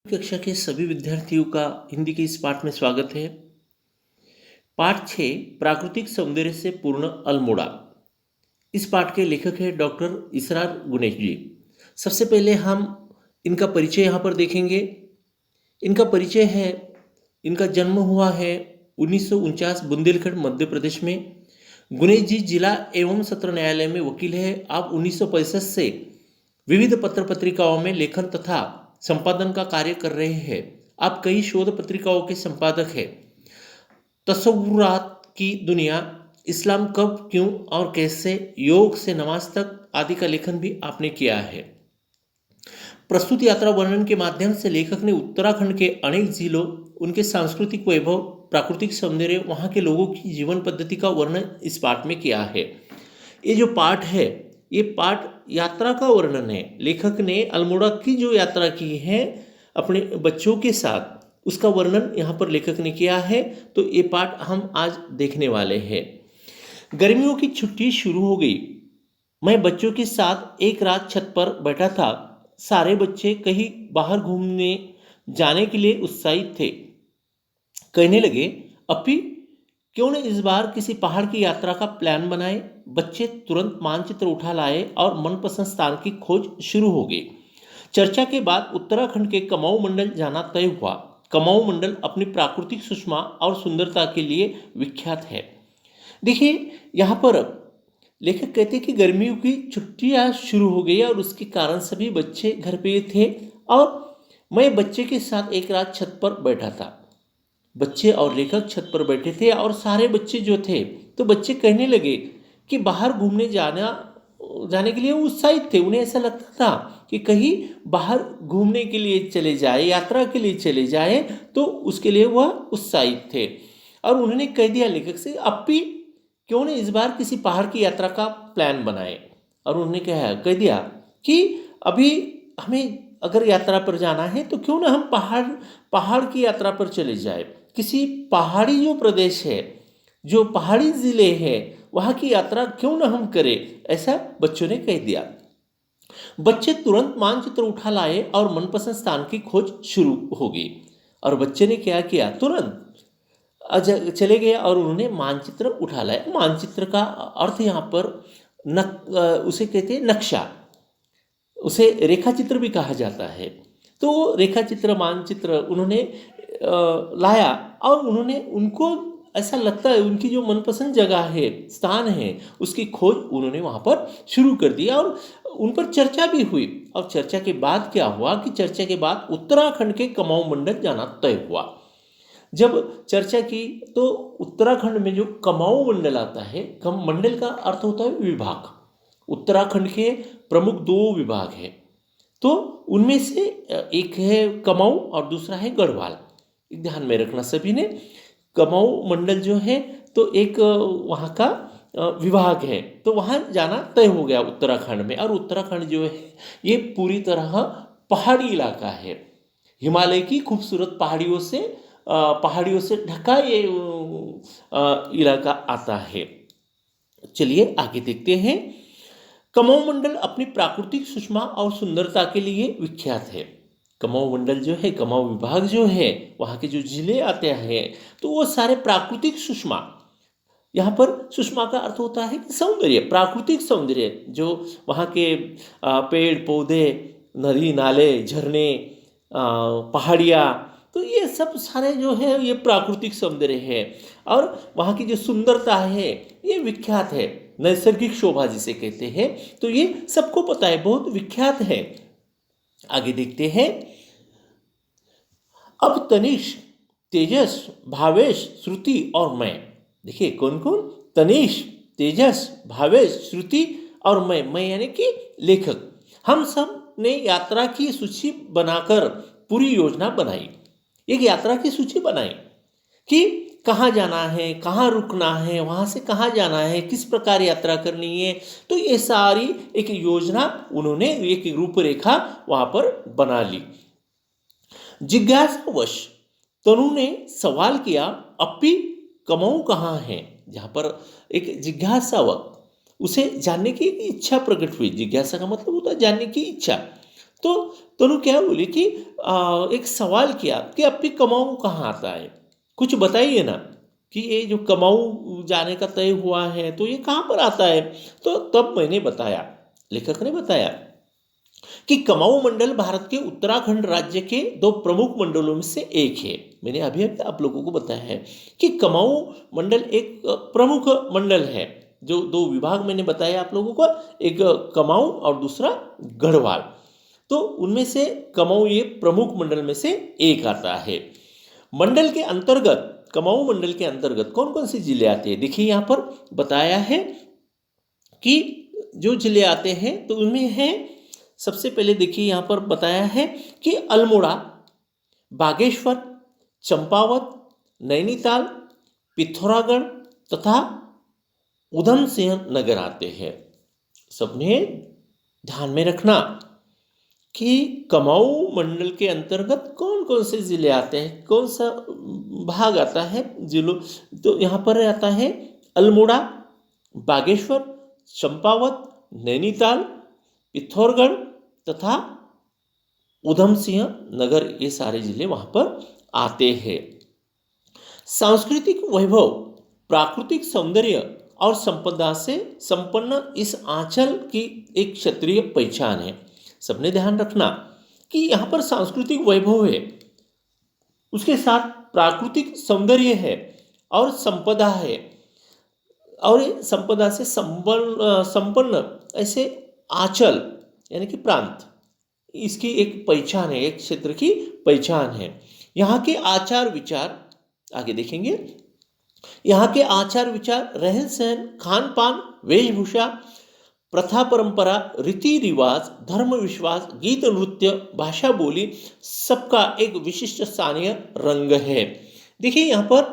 कक्षा के सभी विद्यार्थियों का हिंदी के इस पाठ में स्वागत है। पाठ 6 प्राकृतिक सौंदर्य से पूर्ण अल्मोड़ा। इस पाठ के लेखक है डॉक्टर इसरार गुनेश जी। सबसे पहले हम इनका परिचय यहाँ पर देखेंगे। इनका परिचय है, इनका जन्म हुआ है 1949 बुंदेलखंड मध्य प्रदेश में। गुनेश जी जिला एवं सत्र न्यायालय में वकील है। आप 1965 से विविध पत्र पत्रिकाओं में लेखन तथा संपादन का कार्य कर रहे हैं। आप कई शोध पत्रिकाओं के संपादक हैं। तसव्वुरात की दुनिया, इस्लाम कब, क्यों और कैसे, योग से नमाज तक आदि का लेखन भी आपने किया है। प्रस्तुत यात्रा वर्णन के माध्यम से लेखक ने उत्तराखंड के अनेक जिलों, उनके सांस्कृतिक वैभव, प्राकृतिक सौंदर्य, वहाँ के लोगों की जीवन पद्धति का वर्णन इस पाठ में किया है। ये जो पाठ है, ये पाठ यात्रा का वर्णन है। लेखक ने अल्मोड़ा की जो यात्रा की है अपने बच्चों के साथ, उसका वर्णन यहाँ पर लेखक ने किया है। तो ये पाठ हम आज देखने वाले हैं। गर्मियों की छुट्टी शुरू हो गई। मैं बच्चों के साथ एक रात छत पर बैठा था। सारे बच्चे कहीं बाहर घूमने जाने के लिए उत्साहित थे। कहने लगे, अपी क्यों न इस बार किसी पहाड़ की यात्रा का प्लान बनाए। बच्चे तुरंत मानचित्र उठा लाए और मनपसंद स्थान की खोज शुरू हो गई। चर्चा के बाद उत्तराखंड के कमाऊं मंडल जाना तय हुआ। कमाऊं मंडल अपनी प्राकृतिक सुषमा और सुंदरता के लिए विख्यात है। देखिए, यहाँ पर लेखक कहते हैं कि गर्मियों की छुट्टियाँ शुरू हो गई और उसके कारण सभी बच्चे घर पे थे और मैं बच्चे के साथ एक रात छत पर बैठा था। बच्चे और लेखक छत पर बैठे थे और सारे बच्चे जो थे, तो बच्चे कहने लगे कि बाहर घूमने जाने के लिए उत्साहित थे। उन्हें ऐसा लगता था कि कहीं बाहर घूमने के लिए चले जाए, यात्रा के लिए चले जाए, तो उसके लिए वह उत्साहित थे। और उन्होंने कह दिया लेखक से, अपी क्यों न इस बार किसी पहाड़ की यात्रा का प्लान बनाए। और उन्होंने कह दिया कि अभी हमें अगर यात्रा पर जाना है तो क्यों ना हम पहाड़ की यात्रा पर चले जाए। किसी पहाड़ी जो प्रदेश है, जो पहाड़ी ज़िले हैं, वहाँ की यात्रा क्यों ना हम करें, ऐसा बच्चों ने कह दिया। बच्चे तुरंत मानचित्र उठा लाए और मनपसंद स्थान की खोज शुरू हो गई। और बच्चे ने क्या किया, तुरंत चले गए और उन्होंने मानचित्र उठा लाया। मानचित्र का अर्थ यहाँ पर उसे कहते हैं नक्शा, उसे रेखाचित्र भी कहा जाता है। तो रेखाचित्र, मानचित्र उन्होंने लाया और उनको ऐसा लगता है उनकी जो मनपसंद जगह है, स्थान है, उसकी खोज उन्होंने वहाँ पर शुरू कर दिया और उन पर चर्चा भी हुई। और चर्चा के बाद क्या हुआ कि चर्चा के बाद उत्तराखंड के कमाऊं मंडल जाना तय हुआ। जब चर्चा की तो उत्तराखंड में जो कमाऊं मंडल आता है, मंडल का अर्थ होता है विभाग। उत्तराखंड के प्रमुख 2 विभाग हैं, तो उनमें से एक है कमाऊं और दूसरा है गढ़वाल। ध्यान में रखना सभी ने। कमाऊं मंडल जो है तो एक वहाँ का विभाग है, तो वहाँ जाना तय हो गया उत्तराखंड में। और उत्तराखंड जो है ये पूरी तरह पहाड़ी इलाका है। हिमालय की खूबसूरत पहाड़ियों से ढका ये इलाका आता है। चलिए आगे देखते हैं। कमाऊं मंडल अपनी प्राकृतिक सुषमा और सुंदरता के लिए विख्यात है। कमाऊं मंडल जो है, कमाऊं विभाग जो है, वहाँ के जो जिले आते हैं, तो वो सारे प्राकृतिक सुषमा, यहाँ पर सुषमा का अर्थ होता है कि सौंदर्य, प्राकृतिक सौंदर्य, जो वहाँ के पेड़ पौधे, नदी नाले, झरने, पहाड़ियाँ, तो ये सब सारे जो है ये प्राकृतिक सौंदर्य है। और वहाँ की जो सुंदरता है ये विख्यात है। नैसर्गिक शोभा जिसे कहते हैं, तो ये सबको पता है, बहुत विख्यात है। आगे देखते हैं। अब तनिष, तेजस, भावेश, श्रुति और मैं। देखिए कौन कौन, तनिष, तेजस, भावेश, श्रुति और मैं यानी कि लेखक, हम सब ने यात्रा की सूची बनाकर पूरी योजना बनाई। एक यात्रा की सूची बनाई कि कहाँ जाना है, कहाँ रुकना है, वहाँ से कहाँ जाना है, किस प्रकार यात्रा करनी है। तो ये सारी एक योजना उन्होंने, एक रूपरेखा वहाँ पर बना ली। जिज्ञासावश तनु ने सवाल किया, अपी कमाऊं कहाँ है। जहाँ पर एक जिज्ञासावक, उसे जानने की इच्छा प्रकट हुई। जिज्ञासा का मतलब होता है जानने की इच्छा। तो तनु क्या बोली कि एक सवाल किया कि आपकी कमाऊ कहाँ आता है, कुछ बताइए ना, कि ये जो कमाऊ जाने का तय हुआ है तो ये कहाँ पर आता है। तो तब मैंने बताया, लेखक ने बताया कि कमाऊ मंडल भारत के उत्तराखंड राज्य के दो प्रमुख मंडलों में से एक है। मैंने अभी अभी आप लोगों को बताया है कि कमाऊ मंडल एक प्रमुख मंडल है। जो दो विभाग मैंने बताया आप लोगों को, एक कमाऊ और दूसरा गढ़वाल, तो उनमें से कमाऊ ये प्रमुख मंडल में से एक आता है। मंडल के अंतर्गत, कमाऊ मंडल के अंतर्गत कौन कौन से जिले आते हैं, देखिए यहाँ पर बताया है कि जो जिले आते हैं तो उनमें है, सबसे पहले देखिए यहाँ पर बताया है कि अल्मोड़ा, बागेश्वर, चंपावत, नैनीताल, पिथौरागढ़ तथा उधम सिंह नगर आते हैं। सबने ध्यान में रखना कि कमाऊ मंडल के अंतर्गत कौन कौन से जिले आते हैं, कौन सा भाग आता है जिलों, तो यहाँ पर आता है अल्मोड़ा, बागेश्वर, चंपावत, नैनीताल, पिथौरागढ़ तथा उधम सिंह नगर, ये सारे जिले वहाँ पर आते हैं। सांस्कृतिक वैभव, प्राकृतिक सौंदर्य और संपदा से संपन्न इस आंचल की एक क्षेत्रीय पहचान है। सबने ध्यान रखना कि यहाँ पर सांस्कृतिक वैभव है, उसके साथ प्राकृतिक सौंदर्य है और संपदा है, और संपदा से संपन्न ऐसे आंचल यानी कि प्रांत, इसकी एक पहचान है, एक क्षेत्र की पहचान है। यहाँ के आचार विचार, आगे देखेंगे, यहाँ के आचार विचार, रहन सहन, खान पान, वेशभूषा, प्रथा परंपरा, रीति रिवाज, धर्म विश्वास, गीत नृत्य, भाषा बोली, सबका एक विशिष्ट स्थानीय रंग है। देखिए यहाँ पर,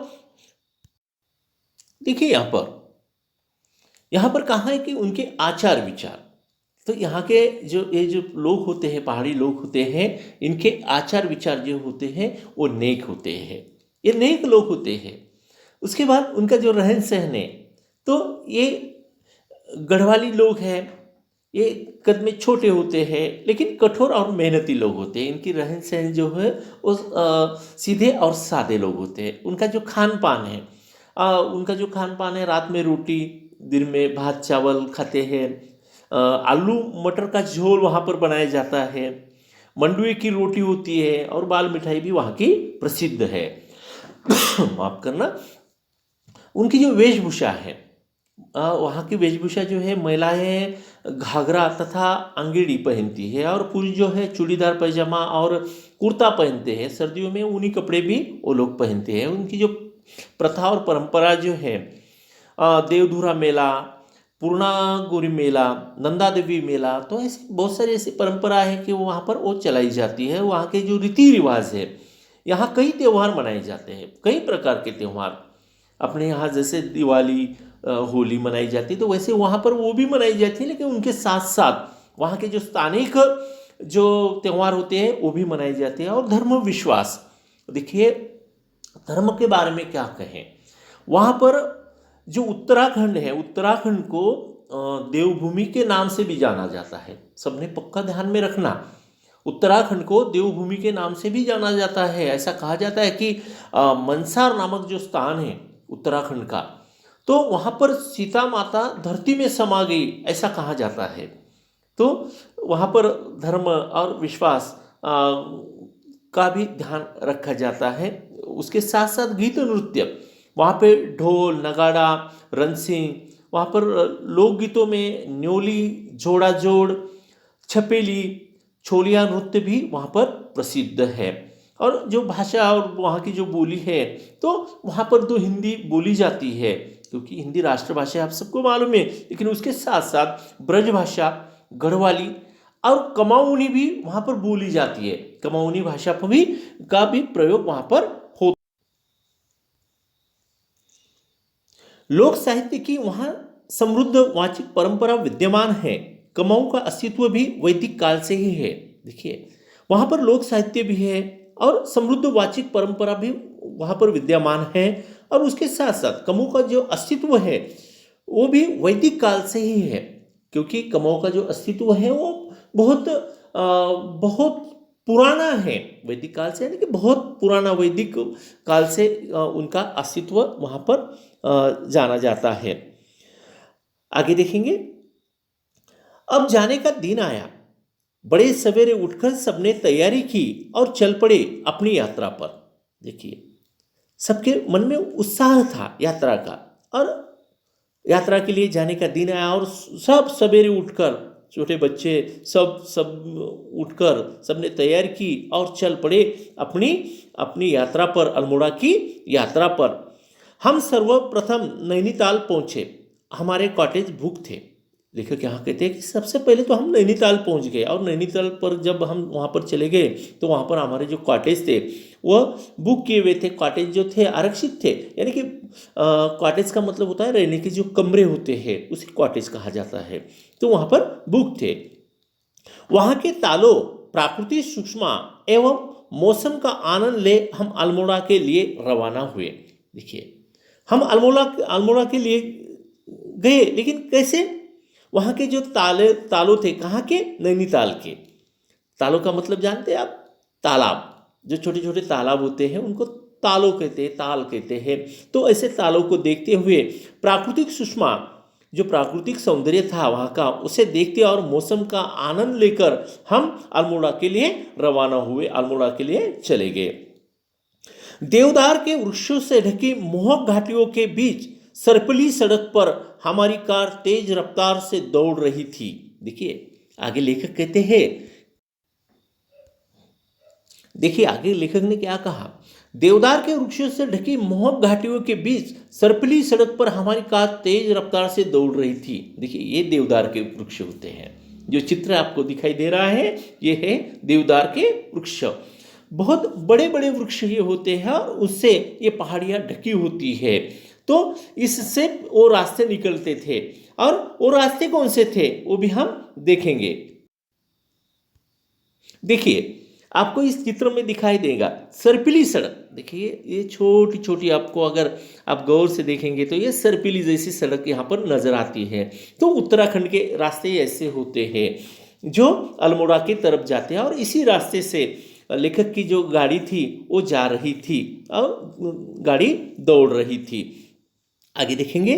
देखिए यहाँ पर कहा है कि उनके आचार विचार, तो यहाँ के ये जो लोग होते हैं, पहाड़ी लोग होते हैं, इनके आचार विचार जो होते हैं वो नेक होते हैं, ये नेक लोग होते हैं। उसके बाद उनका जो रहन सहन है, तो ये गढ़वाली लोग हैं, ये कद में छोटे होते हैं लेकिन कठोर और मेहनती लोग होते हैं। इनकी रहन सहन जो है वो सीधे और सादे लोग होते हैं। उनका जो खान पान है, रात में रोटी, दिन में भात चावल खाते हैं। आलू मटर का झोल वहाँ पर बनाया जाता है, मंडुए की रोटी होती है और बाल मिठाई भी वहाँ की प्रसिद्ध है। माफ करना। उनकी जो वेशभूषा है, वहाँ की वेशभूषा जो है, महिलाएं घाघरा तथा अंगेड़ी पहनती है और पुरुष जो है चूड़ीदार पैजामा और कुर्ता पहनते हैं। सर्दियों में ऊनी कपड़े भी वो लोग पहनते हैं। उनकी जो प्रथा और परंपरा जो है, देवधुरा मेला, पूर्णागौरी मेला, नंदा देवी मेला, तो ऐसी बहुत सारी ऐसी परंपरा है कि वो वहाँ पर वो चलाई जाती है। वहाँ के जो रीति रिवाज है, यहाँ कई त्यौहार मनाए जाते हैं, कई प्रकार के त्यौहार। अपने यहाँ जैसे दिवाली, होली मनाई जाती है, तो वैसे वहाँ पर वो भी मनाई जाती है, लेकिन उनके साथ साथ वहाँ के जो स्थानिक जो त्यौहार होते हैं वो भी मनाए जाते हैं। और धर्म विश्वास, देखिए धर्म के बारे में क्या कहें, वहाँ पर जो उत्तराखंड है, उत्तराखंड को देवभूमि के नाम से भी जाना जाता है। सबने पक्का ध्यान में रखना, उत्तराखंड को देवभूमि के नाम से भी जाना जाता है। ऐसा कहा जाता है कि मनसार नामक जो स्थान है उत्तराखंड का, तो वहाँ पर सीता माता धरती में समा गई, ऐसा कहा जाता है। तो वहाँ पर धर्म और विश्वास का भी ध्यान रखा जाता है। उसके साथ साथ गीत नृत्य, वहाँ पे ढोल नगाड़ा रनसिंह, वहाँ पर लोकगीतों में न्योली, जोड़ा जोड़, छपेली, छोलिया नृत्य भी वहाँ पर प्रसिद्ध है। और जो भाषा और वहाँ की जो बोली है, तो वहाँ पर तो हिंदी बोली जाती है, क्योंकि हिंदी राष्ट्रभाषा आप सबको मालूम है। लेकिन उसके साथ साथ ब्रज भाषा, गढ़वाली और कमाऊनी भी वहाँ पर बोली जाती है। कमाऊनी भाषा पर भी का भी प्रयोग वहाँ पर होता। लोक साहित्य की वहाँ समृद्ध वाचिक परंपरा विद्यमान है। कमाऊ का अस्तित्व भी वैदिक काल से ही है। देखिए वहाँ पर लोक साहित्य भी है और समृद्ध वाचिक परंपरा भी वहाँ पर विद्यमान है। और उसके साथ साथ कमाऊ का जो अस्तित्व है वो भी वैदिक काल से ही है, क्योंकि कमाऊ का जो अस्तित्व है वो बहुत बहुत पुराना है, वैदिक काल से, यानी कि बहुत पुराना वैदिक काल से उनका अस्तित्व वहाँ पर जाना जाता है। आगे देखेंगे। अब जाने का दिन आया, बड़े सवेरे उठकर सबने तैयारी की और चल पड़े अपनी यात्रा पर। देखिए, सबके मन में उत्साह था यात्रा का, और यात्रा के लिए जाने का दिन आया और सब सवेरे उठकर, छोटे बच्चे सब सब उठकर सबने तैयारी की और चल पड़े अपनी अपनी यात्रा पर, अल्मोड़ा की यात्रा पर। हम सर्वप्रथम नैनीताल पहुंचे, हमारे कॉटेज बुक थे। लेखक यहाँ कहते हैं कि सबसे पहले तो हम नैनीताल पहुंच गए, और नैनीताल पर जब हम वहाँ पर चले गए तो वहाँ पर हमारे जो कॉटेज थे वह बुक किए हुए थे। कॉटेज जो थे आरक्षित थे, यानी कि कॉटेज का मतलब होता है रहने के जो कमरे होते हैं, उसी कॉटेज कहा जाता है। तो वहाँ पर बुक थे। वहाँ के तालों, प्राकृतिक सूक्ष्मा एवं मौसम का आनंद ले हम अल्मोड़ा के लिए रवाना हुए। देखिए, हम अल्मोड़ा के लिए गए, लेकिन कैसे? वहाँ के जो तालों थे, कहाँ के? नैनीताल के। तालों का मतलब जानते हैं आप? तालाब, जो छोटे छोटे तालाब होते हैं उनको तालों कहते हैं, ताल कहते हैं। तो ऐसे तालों को देखते हुए, प्राकृतिक सुषमा, जो प्राकृतिक सौंदर्य था वहाँ का, उसे देखते और मौसम का आनंद लेकर हम अल्मोड़ा के लिए रवाना हुए, अल्मोड़ा के लिए चले गए। देवदार के वृक्षों से ढकी मोहक घाटियों के बीच सर्पिली सड़क पर हमारी कार तेज रफ्तार से दौड़ रही थी। देखिए, आगे लेखक कहते हैं, देखिए आगे लेखक ने क्या कहा। देवदार के वृक्षों से ढकी मोहक घाटियों के बीच सर्पिली सड़क पर हमारी कार तेज रफ्तार से दौड़ रही थी। देखिए, ये देवदार के वृक्ष होते हैं। जो चित्र आपको दिखाई दे रहा है, ये है देवदार के वृक्ष। बहुत बड़े बड़े वृक्ष ये होते हैं, और उससे ये पहाड़ियाँ ढकी होती है। तो इससे वो रास्ते निकलते थे, और वो रास्ते कौन से थे वो भी हम देखेंगे। देखिए, आपको इस चित्र में दिखाई देगा सर्पिली सड़क। देखिए, ये छोटी छोटी, आपको अगर आप गौर से देखेंगे तो ये सर्पिली जैसी सड़क यहाँ पर नजर आती है। तो उत्तराखंड के रास्ते ऐसे होते हैं जो अल्मोड़ा की तरफ जाते हैं, और इसी रास्ते से लेखक की जो गाड़ी थी वो जा रही थी और गाड़ी दौड़ रही थी। आगे देखेंगे।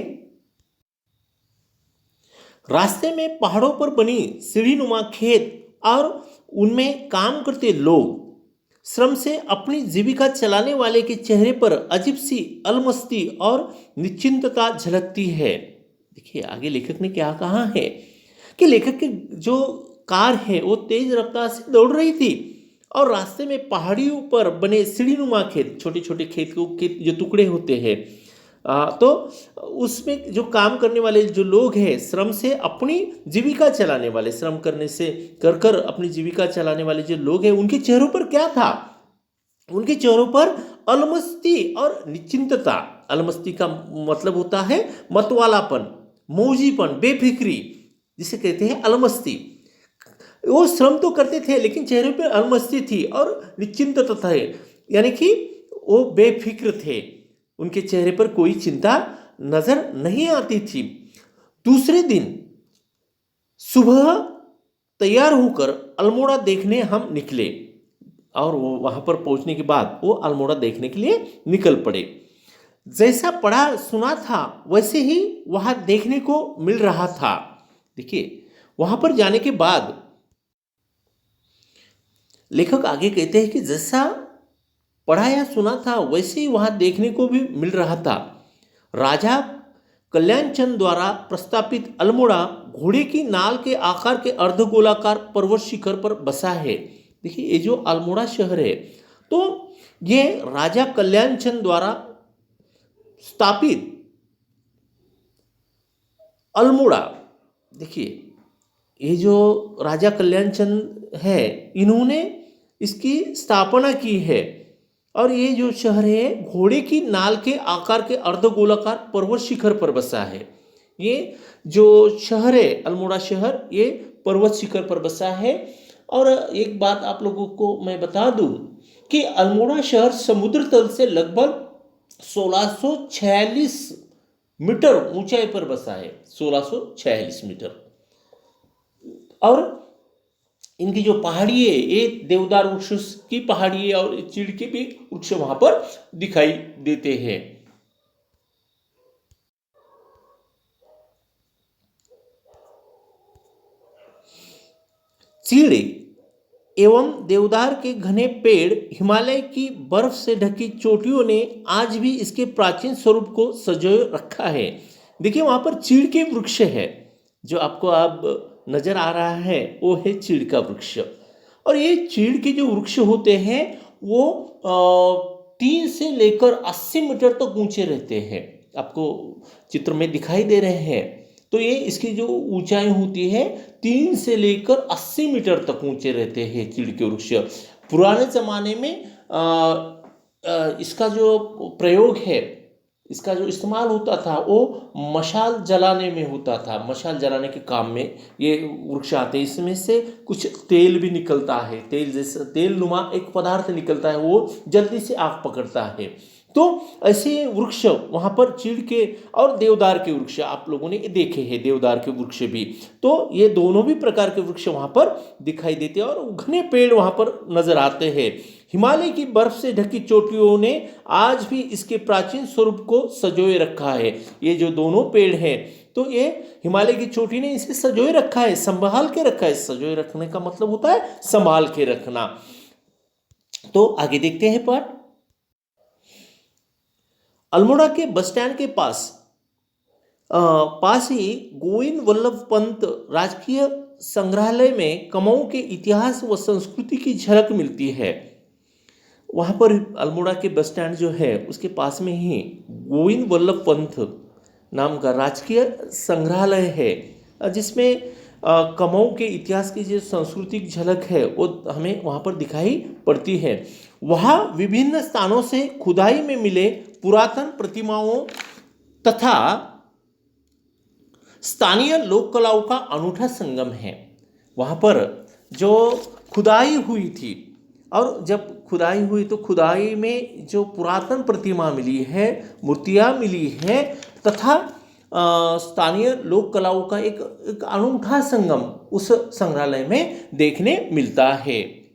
रास्ते में पहाड़ों पर बनी सीढ़ीनुमा खेत और उनमें काम करते लोग, श्रम से अपनी जीविका चलाने वाले के चेहरे पर अजीब सी अलमस्ती और निश्चिंतता झलकती है। देखिए, आगे लेखक ने क्या कहा है कि लेखक की जो कार है वो तेज रफ्तार से दौड़ रही थी, और रास्ते में पहाड़ियों पर बने सीढ़ीनुमा खेत, छोटे छोटे खेत के जो टुकड़े होते हैं, तो उसमें जो काम करने वाले जो लोग हैं, श्रम से अपनी जीविका चलाने वाले, श्रम करने से कर कर अपनी जीविका चलाने वाले जो लोग हैं, उनके चेहरों पर क्या था? उनके चेहरों पर अलमस्ती और निश्चिंतता। अलमस्ती का मतलब होता है मतवालापन, मौजीपन, बेफिक्री, जिसे कहते हैं अलमस्ती। वो श्रम तो करते थे लेकिन चेहरे पर अलमस्ती थी और निश्चिंतता था, यानी कि वो बेफिक्र थे, उनके चेहरे पर कोई चिंता नजर नहीं आती थी। दूसरे दिन सुबह तैयार होकर अल्मोड़ा देखने हम निकले, और वो वहां पर पहुंचने के बाद वो अल्मोड़ा देखने के लिए निकल पड़े। जैसा पढ़ा सुना था वैसे ही वहां देखने को मिल रहा था। देखिए, वहां पर जाने के बाद लेखक आगे कहते हैं कि जैसा पढ़ा या सुना था वैसे ही वहां देखने को भी मिल रहा था। राजा कल्याणचंद द्वारा प्रस्तापित अल्मोड़ा घोड़े की नाल के आकार के अर्धगोलाकार पर्वत शिखर पर बसा है। देखिए, ये जो अल्मोड़ा शहर है, तो ये राजा कल्याणचंद द्वारा स्थापित अल्मोड़ा, देखिए ये जो राजा कल्याणचंद है, इन्होंने इसकी स्थापना की है, और ये जो शहर है घोड़े की नाल के आकार के अर्धगोलाकार पर्वत शिखर पर बसा है। ये जो शहर है अल्मोड़ा शहर, ये पर्वत शिखर पर बसा है। और एक बात आप लोगों को मैं बता दूं कि अल्मोड़ा शहर समुद्र तल से लगभग 1646 मीटर ऊंचाई पर बसा है, 1646 मीटर। और इनकी जो पहाड़ी है ये देवदार वृक्ष की पहाड़ी है और चीड़ के भी वृक्ष वहां पर दिखाई देते हैं। चीड़ एवं देवदार के घने पेड़ हिमालय की बर्फ से ढकी चोटियों ने आज भी इसके प्राचीन स्वरूप को संजोए रखा है। देखिए वहां पर चीड़ के वृक्ष है, जो आपको अब नजर आ रहा है वो है चीड़ का वृक्ष। और ये चीड़ के जो वृक्ष होते हैं वो 3 से लेकर 80 मीटर तक ऊंचे रहते हैं, आपको चित्र में दिखाई दे रहे हैं। तो ये इसकी जो ऊंचाई होती है 3 से लेकर 80 मीटर तक ऊंचे रहते हैं चीड़ के वृक्ष। पुराने जमाने में इसका जो प्रयोग है, इसका जो इस्तेमाल होता था वो मशाल जलाने में होता था। मशाल जलाने के काम में ये वृक्ष आते हैं। इसमें से कुछ तेल भी निकलता है, तेल जैसा तेल नुमा एक पदार्थ निकलता है, वो जल्दी से आग पकड़ता है। तो ऐसे वृक्ष वहाँ पर चीड़ के और देवदार के वृक्ष आप लोगों ने देखे हैं, देवदार के वृक्ष भी। तो ये दोनों भी प्रकार के वृक्ष वहाँ पर दिखाई देते हैं और घने पेड़ वहाँ पर नजर आते हैं। हिमालय की बर्फ से ढकी चोटियों ने आज भी इसके प्राचीन स्वरूप को संजोए रखा है। ये जो दोनों पेड़ हैं तो ये हिमालय की चोटी ने इसे संजोए रखा है, संभाल के रखा है। संजोए रखने का मतलब होता है संभाल के रखना। तो आगे देखते हैं पाठ। अल्मोड़ा के बस स्टैंड के पास ही गोविंद वल्लभ पंत राजकीय संग्रहालय में कुमाऊं के इतिहास व संस्कृति की झलक मिलती है। वहाँ पर अल्मोड़ा के बस स्टैंड जो है उसके पास में ही गोविंद वल्लभ पंत नाम का राजकीय संग्रहालय है, जिसमें कुमाऊं के इतिहास की जो सांस्कृतिक झलक है वो हमें वहाँ पर दिखाई पड़ती है। वहाँ विभिन्न स्थानों से खुदाई में मिले पुरातन प्रतिमाओं तथा स्थानीय लोक कलाओं का अनूठा संगम है। वहाँ पर जो खुदाई हुई थी और जब खुदाई हुई तो खुदाई में जो पुरातन प्रतिमा मिली है, मूर्तियाँ मिली है तथा स्थानीय लोक कलाओं का एक अनूठा संगम उस संग्रहालय में देखने मिलता है।